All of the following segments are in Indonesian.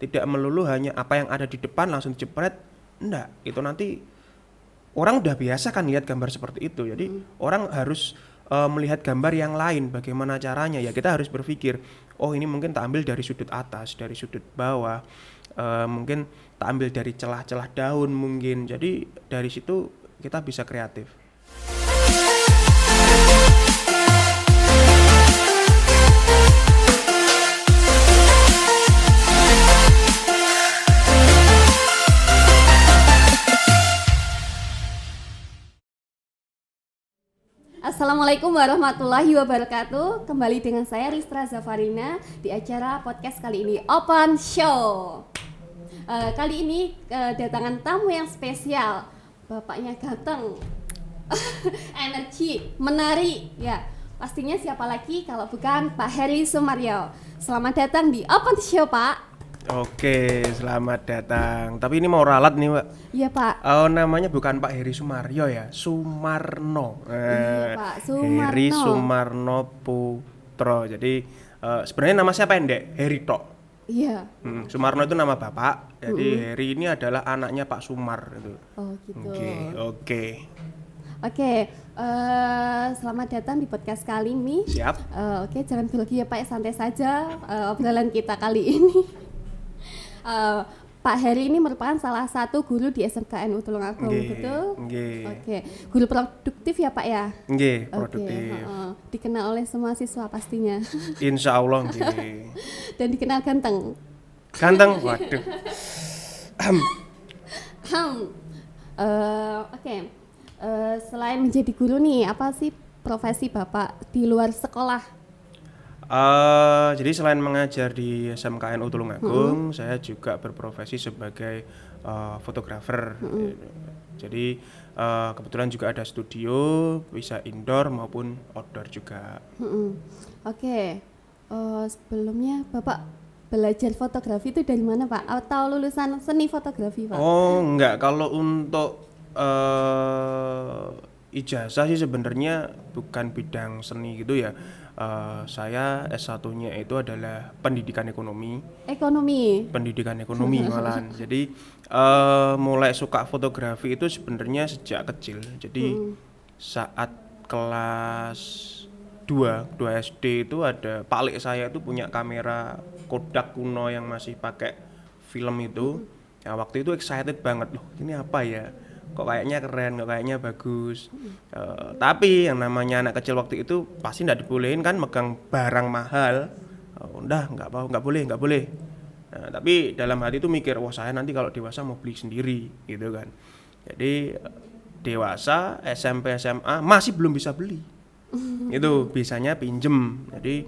Tidak melulu hanya apa yang ada di depan langsung jepret. Enggak, itu nanti orang udah biasa kan lihat gambar seperti itu. Jadi orang harus melihat gambar yang lain, bagaimana caranya. Ya kita harus berpikir, oh ini mungkin tak ambil dari sudut atas, dari sudut bawah, mungkin tak ambil dari celah-celah daun mungkin. Jadi dari situ kita bisa kreatif. Assalamualaikum warahmatullahi wabarakatuh. Kembali dengan saya Ristra Zafarina di acara podcast kali ini Open Show. Kali ini kedatangan tamu yang spesial. Bapaknya ganteng, energi, menari. Ya, pastinya siapa lagi kalau bukan Pak Heri Sumaryo. Selamat datang di Open Show, Pak. Oke, selamat datang. Tapi ini mau ralat nih, Pak. Iya, Pak. Oh, namanya bukan Pak Heri Sumaryo ya, Sumarno. Iya, Pak, Sumarno. Heri Sumarno Putro. Jadi sebenarnya nama saya pendek, Heri tok. Iya. Sumarno itu nama bapak. Jadi Heri ini adalah anaknya Pak Sumar gitu. Oh, gitu. Oke. Selamat datang di podcast kali ini. Siap. Oke, jangan grogi ya Pak, santai saja obrolan kita kali ini. Pak Heri ini merupakan salah satu guru di SMKN Tulungagung, betul? Nggih. Oke, guru produktif ya Pak ya? Nggih, produktif. Dikenal oleh semua siswa pastinya. Insya Allah nggih. Dan dikenal ganteng. Ganteng, waduh. Oke. Selain menjadi guru nih, apa sih profesi Bapak di luar sekolah? Jadi selain mengajar di SMKN Tulungagung, saya juga berprofesi sebagai fotografer. Jadi kebetulan juga ada studio, bisa indoor maupun outdoor juga. Oke. Sebelumnya Bapak belajar fotografi itu dari mana Pak? Atau lulusan seni fotografi Pak? Oh enggak, kalau untuk ijazah sih sebenarnya bukan bidang seni gitu ya. Saya S1-nya itu adalah pendidikan ekonomi. Pendidikan ekonomi malahan. Jadi mulai suka fotografi itu sebenarnya sejak kecil. Jadi saat kelas 2 SD itu ada Pak saya itu punya kamera Kodak kuno yang masih pakai film itu. Ya waktu itu excited banget, loh ini apa ya? Kok kayaknya keren, kok kayaknya bagus. Tapi yang namanya anak kecil waktu itu pasti nggak dibolehin kan megang barang mahal. Udah nggak boleh. Nah, tapi dalam hati itu mikir, wah saya nanti kalau dewasa mau beli sendiri gitu kan. Jadi dewasa SMP SMA masih belum bisa beli. Itu bisanya pinjem. Jadi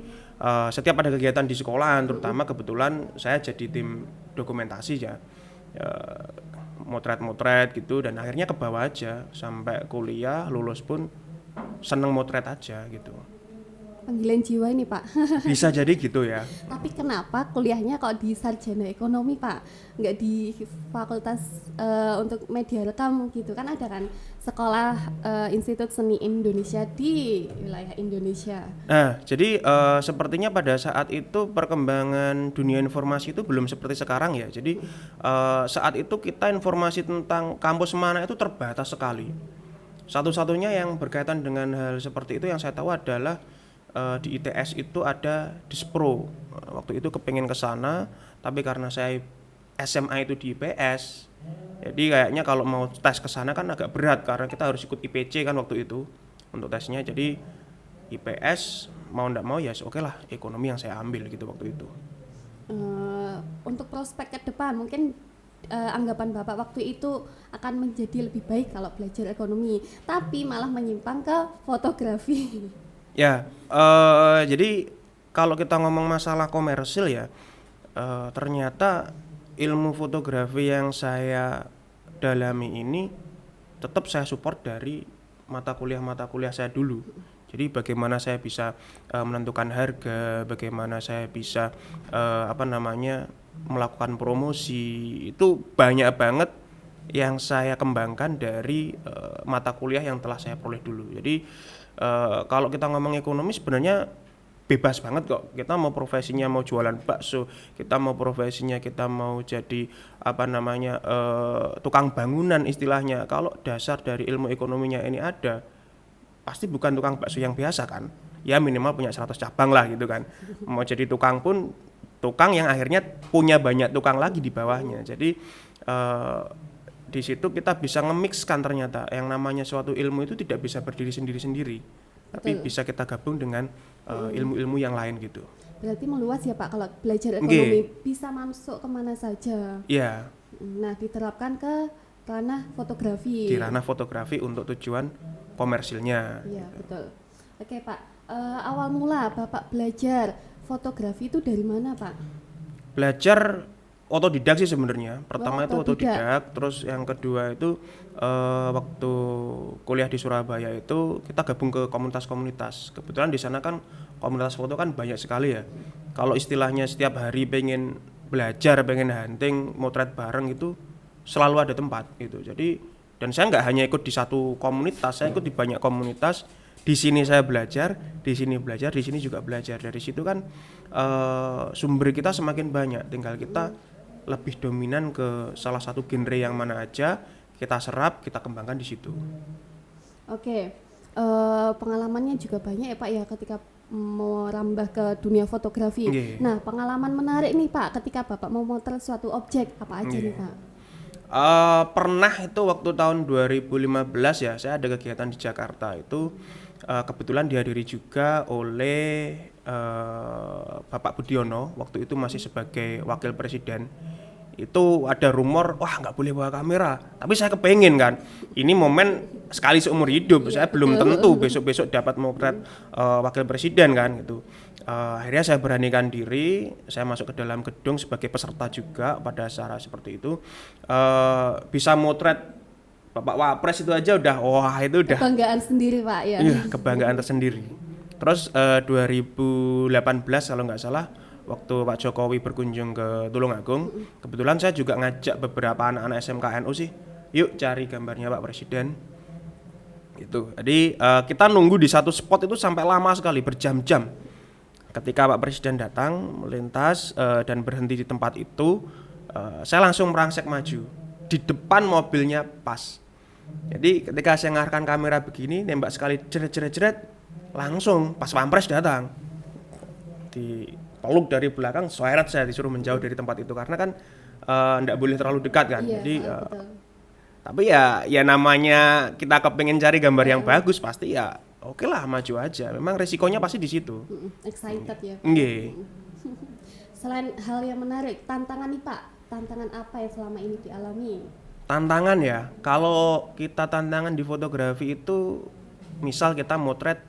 setiap ada kegiatan di sekolahan, terutama kebetulan saya jadi tim dokumentasi ya. Motret gitu, dan akhirnya ke bawah aja sampai kuliah lulus pun seneng motret aja gitu. Panggilan jiwa ini Pak. Bisa jadi gitu ya. Tapi kenapa kuliahnya kok di sarjana ekonomi Pak? Nggak di fakultas untuk media rekam gitu kan, ada kan sekolah Institut Seni Indonesia di wilayah Indonesia. Nah jadi sepertinya pada saat itu perkembangan dunia informasi itu belum seperti sekarang ya. Jadi saat itu kita informasi tentang kampus mana itu terbatas sekali. Satu-satunya yang berkaitan dengan hal seperti itu yang saya tahu adalah di ITS itu ada Dispro. Waktu itu kepengen ke sana, tapi karena saya SMA itu di IPS, jadi kayaknya kalau mau tes ke sana kan agak berat karena kita harus ikut IPC kan waktu itu untuk tesnya. Jadi IPS mau ndak mau ya oke lah, ekonomi yang saya ambil gitu waktu itu. Untuk prospek ke depan mungkin anggapan Bapak waktu itu akan menjadi lebih baik kalau belajar ekonomi, tapi malah menyimpang ke fotografi. Ya, jadi kalau kita ngomong masalah komersil ya, ternyata ilmu fotografi yang saya dalami ini tetap saya support dari mata kuliah saya dulu. Jadi bagaimana saya bisa menentukan harga, bagaimana saya bisa melakukan promosi, itu banyak banget yang saya kembangkan dari mata kuliah yang telah saya peroleh dulu. Jadi kalau kita ngomong ekonomi sebenarnya bebas banget kok. Kita mau profesinya mau jualan bakso, kita mau profesinya kita mau jadi tukang bangunan istilahnya. Kalau dasar dari ilmu ekonominya ini ada, pasti bukan tukang bakso yang biasa kan. Ya minimal punya 100 cabang lah gitu kan. Mau jadi tukang pun tukang yang akhirnya punya banyak tukang lagi di bawahnya. Jadi di situ kita bisa nge-mixkan ternyata yang namanya suatu ilmu itu tidak bisa berdiri sendiri-sendiri, tapi bisa kita gabung dengan ilmu-ilmu yang lain gitu. Berarti meluas ya Pak, kalau belajar ekonomi bisa masuk kemana saja. Iya. Nah, diterapkan ke ranah fotografi. Di ranah fotografi untuk tujuan komersilnya. Iya, betul. Oke Pak, awal mula Bapak belajar fotografi itu dari mana Pak? Belajar otodidak sih sebenarnya. Pertama itu otodidak, terus yang kedua itu waktu kuliah di Surabaya itu kita gabung ke komunitas-komunitas. Kebetulan di sana kan komunitas foto kan banyak sekali ya. Kalau istilahnya setiap hari pengen belajar, pengen hunting, motret bareng itu selalu ada tempat gitu. Jadi dan saya nggak hanya ikut di satu komunitas, saya ikut di banyak komunitas. Di sini saya belajar, di sini belajar, di sini juga belajar. Dari situ kan sumber kita semakin banyak. Tinggal kita lebih dominan ke salah satu genre yang mana aja, kita serap, kita kembangkan di situ. Oke, pengalamannya juga banyak ya Pak ya ketika mau rambah ke dunia fotografi. Nah, pengalaman menarik nih Pak ketika Bapak mau motret suatu objek, apa aja nih Pak? Pernah itu waktu tahun 2015 ya, saya ada kegiatan di Jakarta itu kebetulan dihadiri juga oleh Bapak Budiono, waktu itu masih sebagai wakil presiden. Itu ada rumor, wah nggak boleh bawa kamera, tapi saya kepengen kan, ini momen sekali seumur hidup, saya belum tentu besok-besok dapat motret wakil presiden kan gitu. Akhirnya saya beranikan diri, saya masuk ke dalam gedung sebagai peserta juga pada acara seperti itu. Bisa motret Bapak Wapres itu aja udah, wah itu udah kebanggaan sendiri Pak ya. Iya, kebanggaan tersendiri. Terus 2018 kalau nggak salah, waktu Pak Jokowi berkunjung ke Tulungagung, kebetulan saya juga ngajak beberapa anak-anak SMK NU sih, yuk cari gambarnya Pak Presiden. Gitu. Jadi kita nunggu di satu spot itu sampai lama sekali, berjam-jam. Ketika Pak Presiden datang, melintas dan berhenti di tempat itu, saya langsung merangsek maju. Di depan mobilnya pas. Jadi ketika saya ngarahkan kamera begini, nembak sekali jeret, langsung pas Pampres datang. Dipeluk dari belakang, soeret saya disuruh menjauh dari tempat itu karena kan enggak boleh terlalu dekat kan. Iya, jadi tapi ya namanya kita kepengen cari gambar yang bagus, pasti ya oke lah maju aja. Memang resikonya pasti di situ. Excited ya. Nggih. Selain hal yang menarik, tantangan nih Pak, tantangan apa yang selama ini dialami? Tantangan ya, kalau kita tantangan di fotografi itu, misal kita motret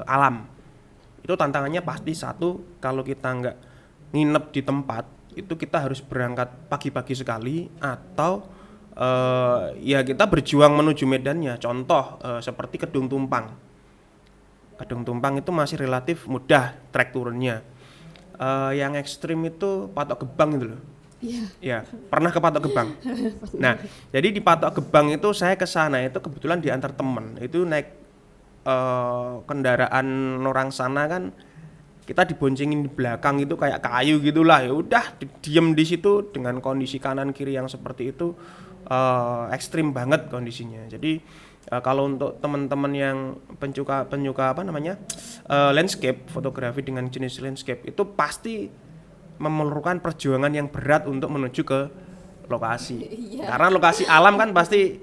alam, itu tantangannya pasti satu, kalau kita nggak nginep di tempat, itu kita harus berangkat pagi-pagi sekali, atau ya kita berjuang menuju medannya. Contoh seperti Kedung Tumpang. Kedung Tumpang itu masih relatif mudah trek turunnya. Yang ekstrim itu Patok Gebang itu loh. Ya, pernah ke Patok Gebang. Nah, jadi di Patok Gebang itu saya ke sana itu kebetulan diantar teman. Itu naik kendaraan orang sana kan, kita diboncengin di belakang itu kayak kayu gitulah. Ya udah diem di situ dengan kondisi kanan kiri yang seperti itu, ekstrim banget kondisinya. Jadi kalau untuk teman-teman yang pensuka landscape, fotografi dengan jenis landscape itu pasti memerlukan perjuangan yang berat untuk menuju ke lokasi. Karena lokasi alam kan pasti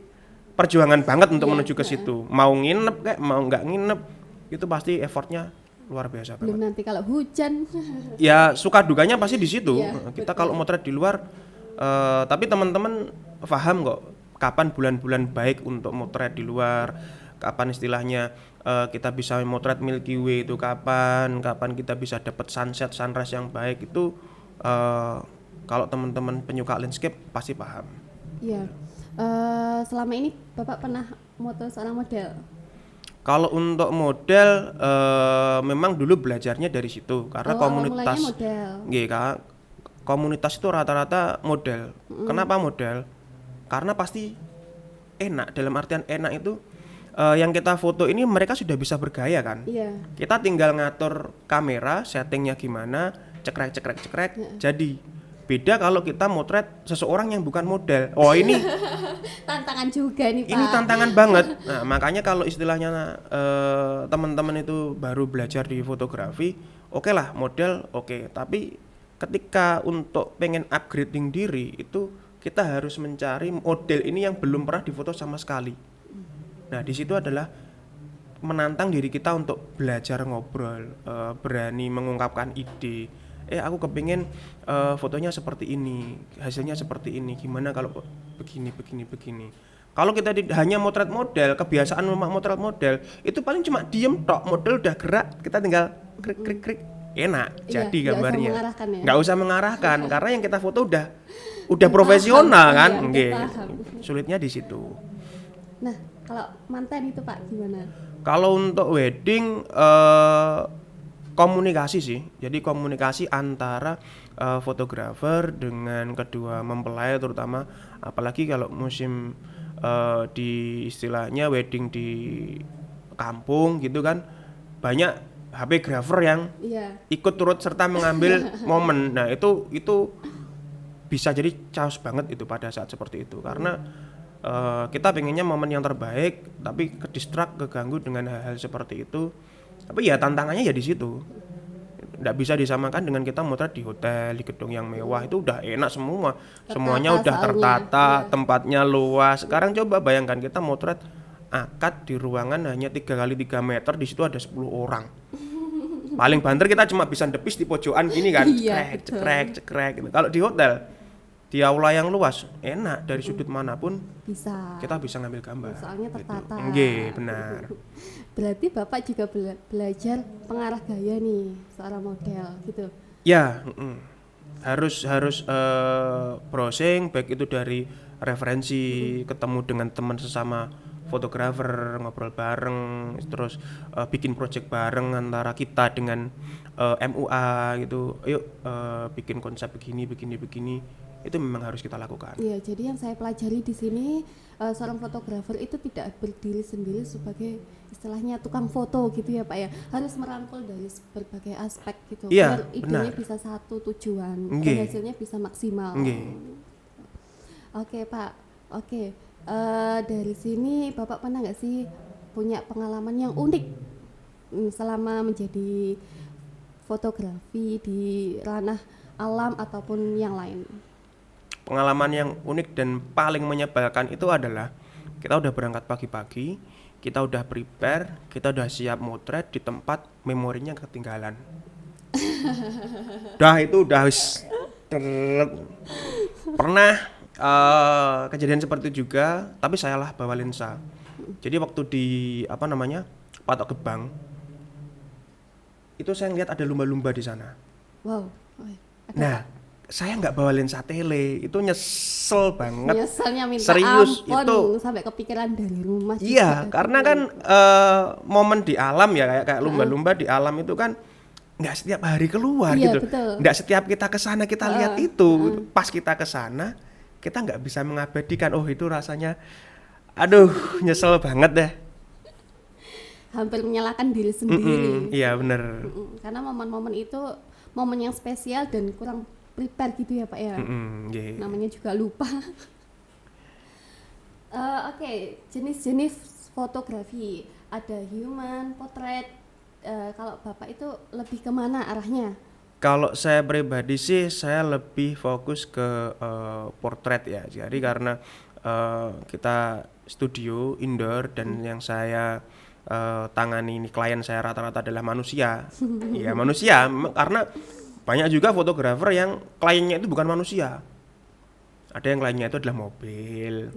perjuangan banget untuk menuju ke situ. Mau nginep kayak mau nggak nginep, itu pasti effortnya luar biasa banget. Belum nanti kalau hujan. Ya suka duganya pasti di situ. Kita kalau motret di luar, tapi teman-teman paham kok kapan bulan-bulan baik untuk motret di luar, kapan istilahnya kita bisa motret Milky Way itu kapan kita bisa dapat sunset sunrise yang baik itu, kalau teman-teman penyuka landscape pasti paham. Iya. Selama ini Bapak pernah moto seorang model? Kalau untuk model memang dulu belajarnya dari situ karena komunitas. Komunitas itu rata-rata model. Kenapa model? Karena pasti enak, dalam artian enak itu yang kita foto ini mereka sudah bisa bergaya kan. Iya. Kita tinggal ngatur kamera, settingnya gimana, cekrek, jadi. Beda kalau kita motret seseorang yang bukan model. Oh ini Tantangan juga nih Pak. ini tantangan banget. Nah makanya kalau istilahnya teman-teman itu baru belajar di fotografi, oke lah model oke. Tapi ketika untuk pengen upgrading diri itu kita harus mencari model ini yang belum pernah difoto sama sekali. Nah di situ adalah menantang diri kita untuk belajar ngobrol, berani mengungkapkan ide. Aku kepingin fotonya seperti ini, hasilnya seperti ini. Gimana kalau begini. Kalau kita hanya motret model, kebiasaan motret model, itu paling cuma diem tok, model udah gerak, kita tinggal krik, enak, jadi gambarnya. Nggak usah mengarahkan, karena yang kita foto udah profesional kan, sulitnya di situ. Nah, kalau mantan itu Pak gimana? Kalau untuk wedding komunikasi sih, jadi komunikasi antara fotografer dengan kedua mempelai terutama, apalagi kalau musim di istilahnya wedding di kampung gitu kan, banyak HP grafer yang ikut turut serta mengambil momen. Nah itu bisa jadi chaos banget itu pada saat seperti itu, karena kita pengennya momen yang terbaik tapi keganggu dengan hal-hal seperti itu. Tapi ya tantangannya ya di situ. Nggak bisa disamakan dengan kita motret di hotel, di gedung yang mewah, itu udah enak semua. Semuanya udah tertata, tempatnya luas. Sekarang coba bayangkan kita motret akad di ruangan hanya 3x3 meter, di situ ada 10 orang. Paling banter kita cuma bisa depis di pojokan gini kan. Cekrek gitu. Kalau di hotel di aula yang luas, enak dari sudut manapun kita bisa ngambil gambar. Soalnya tertata. Nggih, benar. Berarti Bapak juga belajar pengarah gaya nih seorang model gitu. Ya, harus browsing, baik itu dari referensi, ketemu dengan teman sesama fotografer, ngobrol bareng, terus bikin project bareng antara kita dengan MUA gitu. Ayo bikin konsep begini. Itu memang harus kita lakukan. Iya, jadi yang saya pelajari di sini seorang fotografer itu tidak berdiri sendiri sebagai istilahnya tukang foto gitu ya Pak ya, harus merangkul dari berbagai aspek gitu, biar idenya bisa satu tujuan dan hasilnya bisa maksimal. Oke Pak, oke. Dari sini Bapak pernah nggak sih punya pengalaman yang unik selama menjadi fotografi di ranah alam ataupun yang lain? Pengalaman yang unik dan paling menyebalkan itu adalah kita udah berangkat pagi-pagi, kita udah prepare, kita udah siap motret di tempat memorinya ketinggalan. Itu udah pernah kejadian seperti itu juga, tapi saya lah bawa lensa. Jadi waktu di Patok Gebang itu saya ngeliat ada lumba-lumba di sana. Wow. Nah, saya nggak bawa lensa tele, itu nyesel banget. Nyeselnya minta serius ampun, itu sampai kepikiran dari rumah. Iya, karena kan momen di alam ya, kayak lumba-lumba di alam itu kan nggak setiap hari keluar gitu. Nggak setiap kita kesana kita lihat itu. Pas kita kesana kita nggak bisa mengabadikan. Oh itu rasanya, aduh nyesel banget deh. Hampir menyalahkan diri sendiri. Iya bener. Karena momen-momen itu momen yang spesial dan kurang prepare gitu ya Pak ya. Namanya juga lupa. Oke, jenis-jenis fotografi ada human, portrait. Kalau Bapak itu lebih kemana arahnya? Kalau saya pribadi sih saya lebih fokus ke portrait ya. Jadi karena kita studio indoor dan yang saya tangani ini klien saya rata-rata adalah manusia. Iya manusia, karena banyak juga fotografer yang kliennya itu bukan manusia. Ada yang kliennya itu adalah mobil,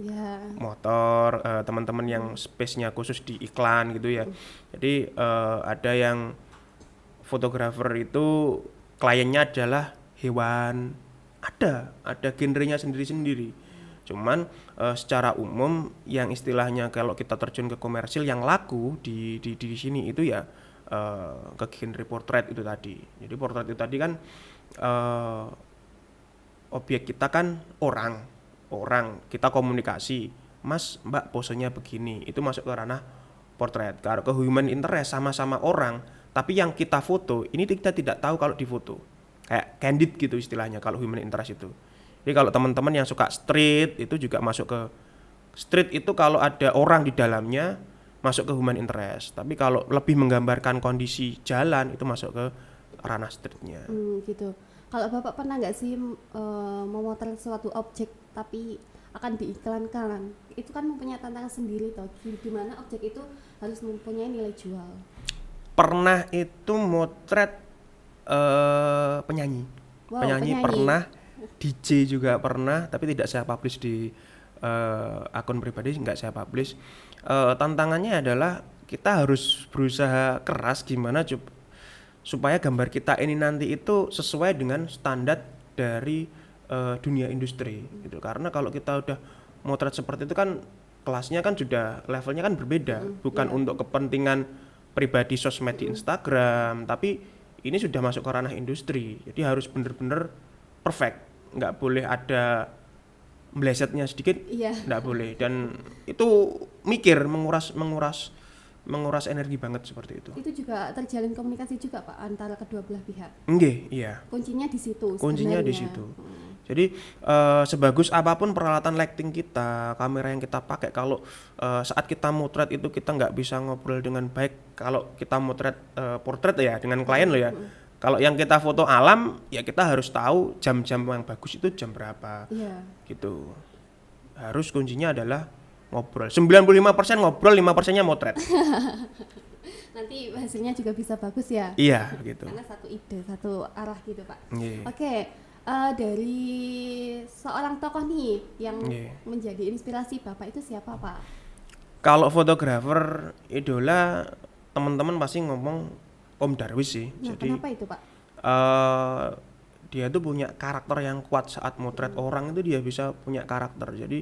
motor, teman-teman yang space-nya khusus di iklan gitu ya. Jadi ada yang fotografer itu kliennya adalah hewan. Ada genrenya sendiri-sendiri. Cuman secara umum yang istilahnya kalau kita terjun ke komersil yang laku di sini itu ya ke genre portrait itu tadi. Jadi portrait itu tadi kan objek kita kan orang kita komunikasi, Mas Mbak posenya begini, itu masuk ke ranah portrait. Kalau ke human interest sama-sama orang, tapi yang kita foto ini kita tidak tahu kalau difoto. Kayak candid gitu istilahnya kalau human interest itu. Jadi kalau teman-teman yang suka street itu juga masuk ke street itu kalau ada orang di dalamnya masuk ke human interest. Tapi kalau lebih menggambarkan kondisi jalan itu masuk ke ranah streetnya. Gitu. Kalau Bapak pernah nggak sih memotret suatu objek tapi akan diiklankan? Itu kan mempunyai tantangan sendiri toh. Di mana objek itu harus mempunyai nilai jual. Pernah itu motret penyanyi. Wow, penyanyi pernah, DJ juga pernah, tapi tidak saya publish di akun pribadi, nggak saya publish. Tantangannya adalah kita harus berusaha keras gimana supaya gambar kita ini nanti itu sesuai dengan standar dari dunia industri gitu. Karena kalau kita udah motret seperti itu kan kelasnya kan sudah levelnya kan berbeda, bukan untuk kepentingan pribadi sosmed di Instagram, tapi ini sudah masuk ke ranah industri. Jadi harus benar-benar perfect, nggak boleh ada melesetnya sedikit, nggak boleh. Dan itu mikir menguras energi banget seperti itu. Itu juga terjalin komunikasi juga Pak antara kedua belah pihak. Iya. Kuncinya di situ. Kuncinya di situ. Jadi sebagus apapun peralatan lighting kita, kamera yang kita pakai, kalau saat kita motret itu kita nggak bisa ngobrol dengan baik. Kalau kita motret portrait ya dengan klien loh ya. Kalau yang kita foto alam ya kita harus tahu jam-jam yang bagus itu jam berapa. Gitu. Harus kuncinya adalah ngobrol. 95% ngobrol, 5%-nya motret. Nanti hasilnya juga bisa bagus ya. Iya, gitu. Karena satu ide, satu arah gitu, Pak. Yeah. Oke, dari seorang tokoh nih yang menjadi inspirasi Bapak itu siapa, Pak? Kalau fotografer idola, teman-teman pasti ngomong Om Darwis sih. Nah, jadi kenapa itu, Pak? Dia tuh punya karakter yang kuat saat motret orang itu, dia bisa punya karakter. Jadi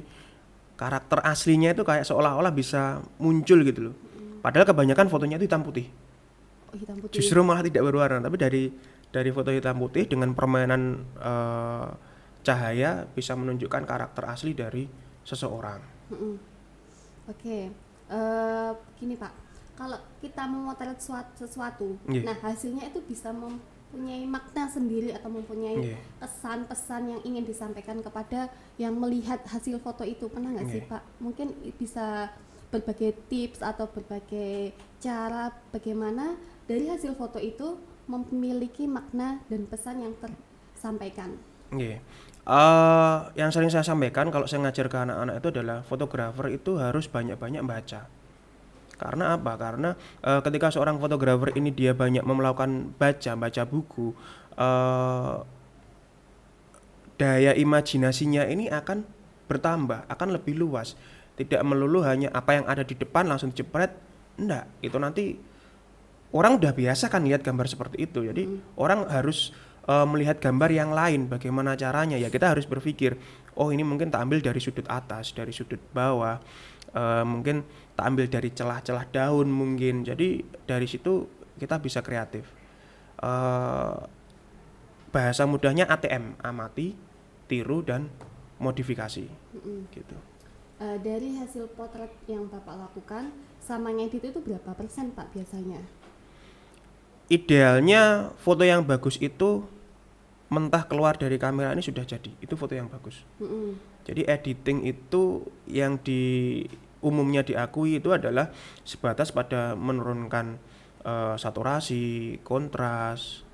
karakter aslinya itu kayak seolah-olah bisa muncul gitu loh. Padahal kebanyakan fotonya itu hitam putih. Hitam putih. Justru malah tidak berwarna, tapi dari foto hitam putih dengan permainan cahaya bisa menunjukkan karakter asli dari seseorang. Oke. Gini Pak, kalau kita memotret sesuatu, nah hasilnya itu bisa mempunyai makna sendiri atau mempunyai kesan pesan yang ingin disampaikan kepada yang melihat hasil foto itu. Pernah nggak sih Pak? Mungkin bisa berbagai tips atau berbagai cara bagaimana dari hasil foto itu memiliki makna dan pesan yang tersampaikan. Yang sering saya sampaikan kalau saya ngajar ke anak-anak itu adalah fotografer itu harus banyak-banyak baca. Karena apa? Karena ketika seorang fotografer ini dia banyak melakukan baca buku, daya imajinasinya ini akan bertambah, akan lebih luas. Tidak melulu hanya apa yang ada di depan langsung jepret, enggak. Itu nanti orang udah biasa kan lihat gambar seperti itu. Jadi orang harus melihat gambar yang lain. Bagaimana caranya? Ya kita harus berpikir, oh ini mungkin tak ambil dari sudut atas, dari sudut bawah. Mungkin tak ambil dari celah-celah daun mungkin. Jadi dari situ kita bisa kreatif. Bahasa mudahnya ATM, amati, tiru dan modifikasi. Gitu. Dari hasil potret yang Bapak lakukan sama ngedit itu berapa persen Pak biasanya? Idealnya foto yang bagus itu mentah keluar dari kamera ini sudah jadi. Itu foto yang bagus. Jadi editing itu yang umumnya diakui itu adalah sebatas pada menurunkan saturasi, kontras,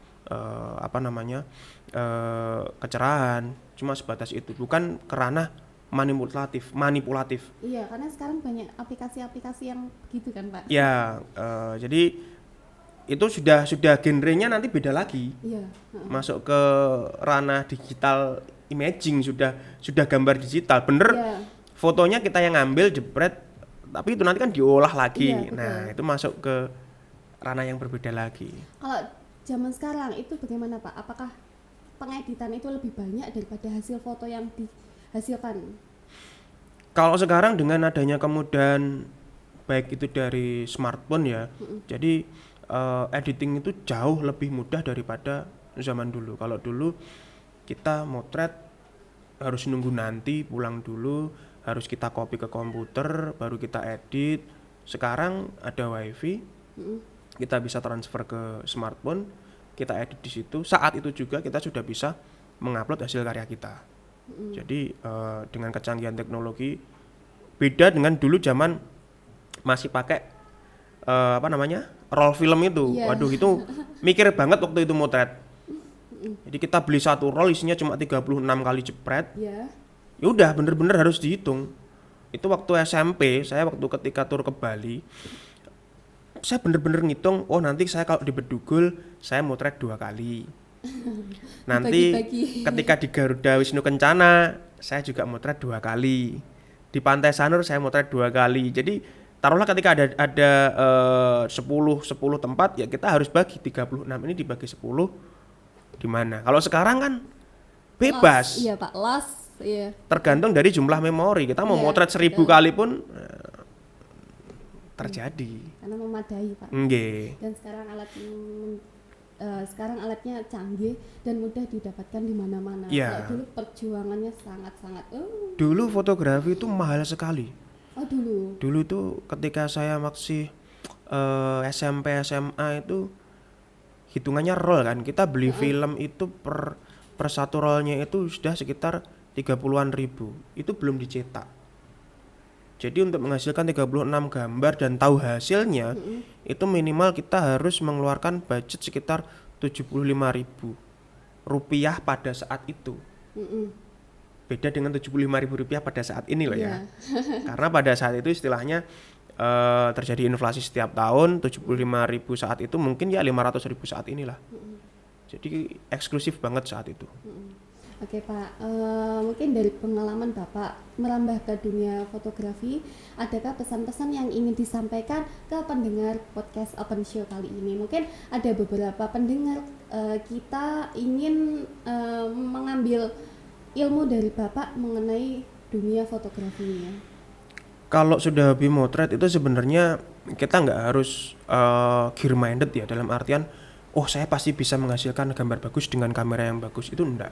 kecerahan, cuma sebatas itu, bukan kerana manipulatif. Iya, karena sekarang banyak aplikasi-aplikasi yang gitu kan Pak. Ya, jadi itu sudah genrenya nanti beda lagi. Iya. Masuk ke ranah digital imaging, sudah gambar digital, bener. Fotonya kita yang ngambil jepret, tapi itu nanti kan diolah lagi. Nah, itu masuk ke ranah yang berbeda lagi. Kalau zaman sekarang itu bagaimana Pak? Apakah pengeditan itu lebih banyak daripada hasil foto yang dihasilkan? Kalau sekarang dengan adanya kemudahan baik itu dari smartphone ya, jadi editing itu jauh lebih mudah daripada zaman dulu. Kalau dulu kita motret harus nunggu nanti pulang dulu, harus kita copy ke komputer, baru kita edit, Sekarang ada wifi, kita bisa transfer ke smartphone, kita edit di situ. Saat itu juga kita sudah bisa mengupload hasil karya kita. Jadi dengan kecanggihan teknologi, beda dengan dulu zaman masih pakai roll film itu. Waduh, itu mikir banget waktu itu motret. Jadi kita beli satu roll isinya cuma 36 kali jepret. Ya udah bener-bener harus dihitung. Itu waktu SMP, saya waktu ketika tur ke Bali, saya bener-bener ngitung, oh nanti saya kalau di Bedugul saya motret 2 kali. Nanti ketika di Garuda Wisnu Kencana saya juga motret 2 kali. Di Pantai Sanur saya motret 2 kali. Jadi taruhlah ketika ada 10 tempat, ya kita harus bagi 36 ini dibagi 10 di mana. Kalau sekarang kan bebas. Iya Pak, iya. Tergantung dari jumlah memori. Kita mau motret 1000 kali pun terjadi. Karena memadai Pak. Nggih. Dan sekarang alatnya canggih dan mudah didapatkan di mana-mana. Ya. Kalau dulu perjuangannya sangat-sangat. Dulu fotografi itu mahal sekali. Oh dulu. Dulu tuh ketika saya masih SMP SMA itu hitungannya roll kan. Kita beli film itu per satu rollnya itu sudah sekitar 30-an ribu. Itu belum dicetak. Jadi untuk menghasilkan 36 gambar dan tahu hasilnya, itu minimal kita harus mengeluarkan budget sekitar 75.000 rupiah pada saat itu. Beda dengan 75.000 rupiah pada saat ini loh ya. Karena pada saat itu istilahnya terjadi inflasi setiap tahun. 75.000 saat itu mungkin ya 500.000 saat inilah. Jadi eksklusif banget saat itu. Oke Pak, mungkin dari pengalaman Bapak merambah ke dunia fotografi, adakah pesan-pesan yang ingin disampaikan ke pendengar podcast Open Show kali ini? Mungkin ada beberapa pendengar kita ingin mengambil ilmu dari Bapak mengenai dunia fotografinya. Kalau sudah hobi motret itu sebenarnya kita nggak harus gear minded ya, dalam artian oh saya pasti bisa menghasilkan gambar bagus dengan kamera yang bagus, itu enggak.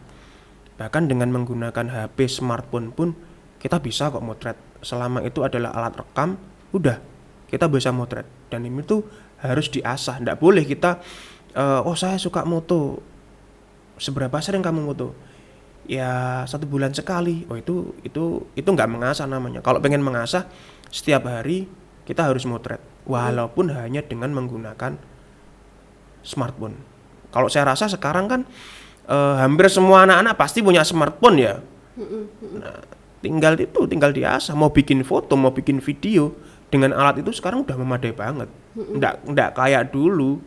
Bahkan dengan menggunakan HP smartphone pun kita bisa kok motret. Selama itu adalah alat rekam, udah kita bisa motret. Dan ini tuh harus diasah. Nggak boleh kita oh saya suka moto, seberapa sering kamu moto? Ya 1 bulan sekali. Oh itu nggak mengasah namanya. Kalau pengen mengasah, setiap hari kita harus motret, walaupun hanya dengan menggunakan smartphone. Kalau saya rasa sekarang kan hampir semua anak-anak pasti punya smartphone ya. Nah, tinggal diasah. Mau bikin foto, mau bikin video dengan alat itu sekarang udah memadai banget. Nggak kayak dulu.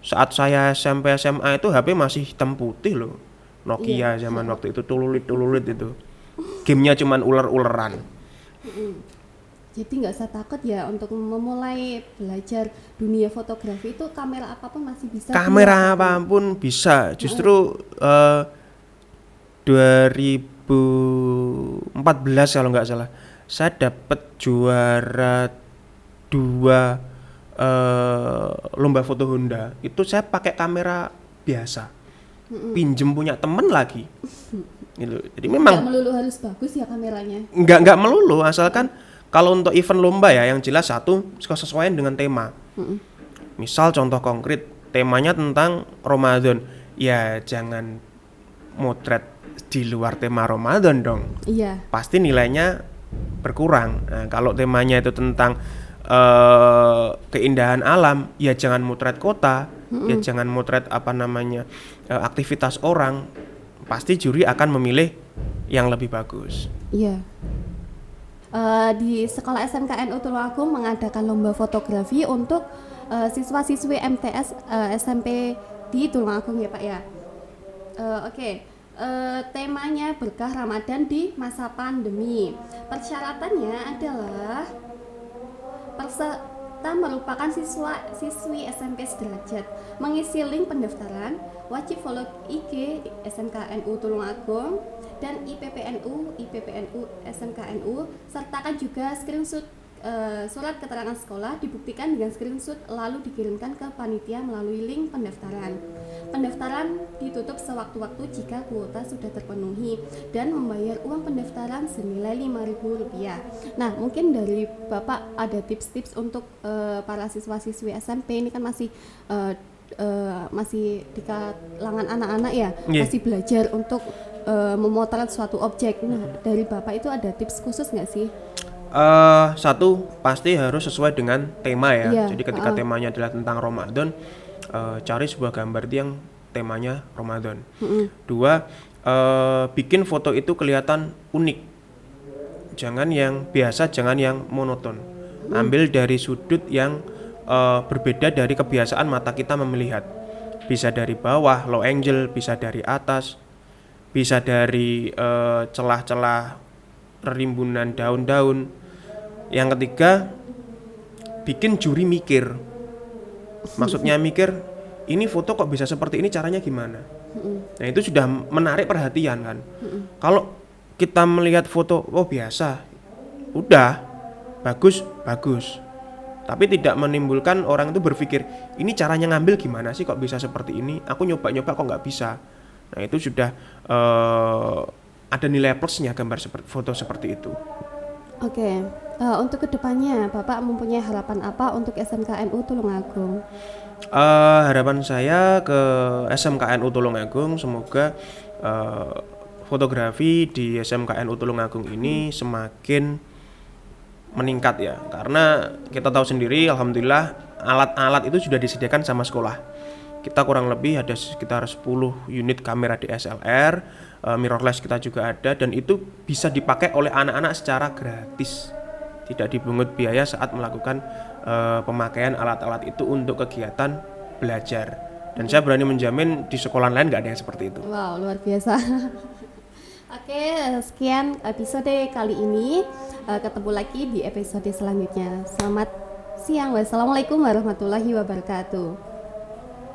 Saat saya SMP SMA itu HP masih hitam putih loh. Nokia zaman waktu itu tululit itu. Gamenya cuman ular-ularan. Jadi nggak usah takut ya untuk memulai belajar dunia fotografi, itu kamera apapun masih bisa. Kamera apapun bisa. Justru 2014 kalau nggak salah, saya dapat juara 2 lomba foto Honda. Itu saya pakai kamera biasa, pinjem punya temen lagi. Gitu. Jadi memang nggak melulu harus bagus ya kameranya. Nggak melulu, asalkan kalau untuk event lomba ya yang jelas satu kesesuaian dengan tema. Misal contoh konkret, temanya tentang Ramadan, ya jangan motret di luar tema Ramadan dong. Iya. Pasti nilainya berkurang. Nah, kalau temanya itu tentang keindahan alam, ya jangan motret kota, ya jangan motret aktivitas orang. Pasti juri akan memilih yang lebih bagus. Iya. Di sekolah SMKNU Tulungagung mengadakan lomba fotografi untuk siswa-siswi MTS SMP di Tulungagung ya Pak ya. Temanya berkah Ramadan di masa pandemi. Persyaratannya adalah peserta merupakan siswi SMP sederajat. Mengisi link pendaftaran, wajib follow IG SMKNU Tulungagung dan IPPNU SMKNU, sertakan juga screenshot surat keterangan sekolah dibuktikan dengan screenshot lalu dikirimkan ke panitia melalui link pendaftaran. Pendaftaran ditutup sewaktu-waktu jika kuota sudah terpenuhi dan membayar uang pendaftaran senilai Rp5.000. Nah, mungkin dari Bapak ada tips-tips untuk para siswa-siswi SMP ini kan masih di kalangan anak-anak ya, masih belajar untuk memotret suatu objek. Nah, dari Bapak itu ada tips khusus nggak sih? Satu, pasti harus sesuai dengan tema ya. Jadi ketika temanya adalah tentang Ramadan, cari sebuah gambar yang temanya Ramadan. Dua, bikin foto itu kelihatan unik. Jangan yang biasa, jangan yang monoton. Ambil dari sudut yang berbeda dari kebiasaan mata kita melihat. Bisa dari bawah, low angle, bisa dari atas, bisa dari celah-celah rimbunan daun-daun. Yang ketiga, bikin juri mikir. Maksudnya mikir, ini foto kok bisa seperti ini, caranya gimana? Nah, itu sudah menarik perhatian kan. Kalau kita melihat foto, oh biasa, udah bagus, tapi tidak menimbulkan orang itu berpikir, ini caranya ngambil gimana sih kok bisa seperti ini? Aku nyoba-nyoba kok nggak bisa. Nah, itu sudah ada nilai plusnya gambar foto seperti itu. Oke. Untuk kedepannya Bapak mempunyai harapan apa untuk SMKNU Tulungagung? Harapan saya ke SMKNU Tulungagung, semoga fotografi di SMKNU Tulungagung ini semakin meningkat ya, karena kita tahu sendiri, alhamdulillah alat-alat itu sudah disediakan sama sekolah. Kita kurang lebih ada sekitar 10 unit kamera DSLR, mirrorless kita juga ada, dan itu bisa dipakai oleh anak-anak secara gratis, tidak dibungut biaya saat melakukan pemakaian alat-alat itu untuk kegiatan belajar. Dan saya berani menjamin di sekolah lain nggak ada yang seperti itu. Wow, luar biasa. Oke, sekian episode kali ini. Ketemu lagi di episode selanjutnya. Selamat siang. Wassalamualaikum warahmatullahi wabarakatuh.